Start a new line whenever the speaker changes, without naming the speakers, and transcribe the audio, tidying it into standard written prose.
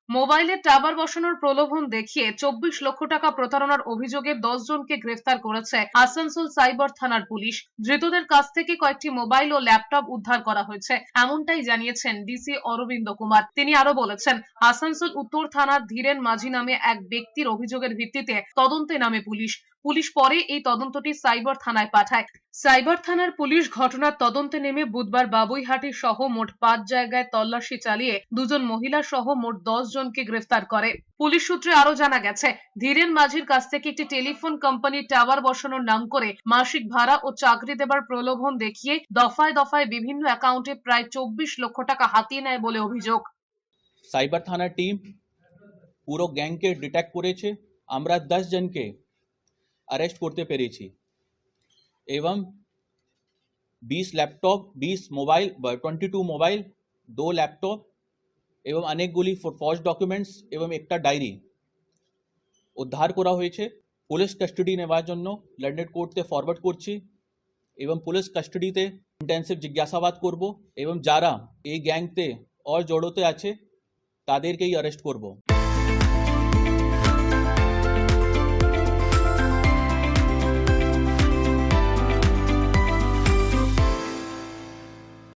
মোবাইলে টাওয়ার বসানোর প্রলোভন দেখিয়ে 24 লক্ষ টাকা প্রতারণার অভিযোগে 10 জনকে গ্রেফতার করেছে আসানসোল সাইবার থানার পুলিশ। ধৃতদের কাছ থেকে কয়েকটি মোবাইল ও ল্যাপটপ উদ্ধার করা হয়েছে, এমনটাই জানিয়েছেন ডিসি অরবিন্দ কুমার। তিনি আরো বলেছেন, আসানসোল উত্তর থানার ধীরেন মাঝি নামে এক ব্যক্তির অভিযোগের ভিত্তিতে তদন্তে নামে পুলিশ পরে এই তদন্তটি সাইবার থানায় পাঠায়। সাইবার থানার পুলিশ ঘটনার তদন্তে নেমে বুধবার বাবুইহাটি সহ মোট 5 জায়গায় তল্লাশি চালিয়ে 2 জন মহিলা সহ মোট 10 জনকে গ্রেফতার করে। পুলিশ সূত্রে আরো জানা গেছে, ধীরেন মাঝির কাছ থেকে একটি টেলিফোন কোম্পানি টাওয়ার বসানোর নাম করে মাসিক ভাড়া ও চাকরি দেবার প্রলোভন দেখিয়ে দফায় দফায় বিভিন্ন অ্যাকাউন্টে প্রায় 24 লক্ষ টাকা হাতিয়ে নেয় বলে অভিযোগ।
সাইবার থানার টিম পুরো গ্যাংকে ডিটেক্ট করেছে। আমরা 10 জনকে अरेस्ट করতে পেরেছি এবং 20 ল্যাপটপ, 20 মোবাইল, 22 মোবাইল, 2 ল্যাপটপ এবং অনেকগুলি ফর্জ ডকুমেন্টস এবং একটা ডায়েরি উদ্ধার করা হয়েছে। পুলিশ কাস্টাডি নেওয়ার জন্য লন্ডন কোর্টে ফরওয়ার্ড করছি এবং পুলিশ কাস্টাডিতে ইন্টেন্সিভ জিজ্ঞাসাবাদ করব এবং যারা এই গ্যাংতে জড়িত আছে তাদেরকেই অ্যারেস্ট করব।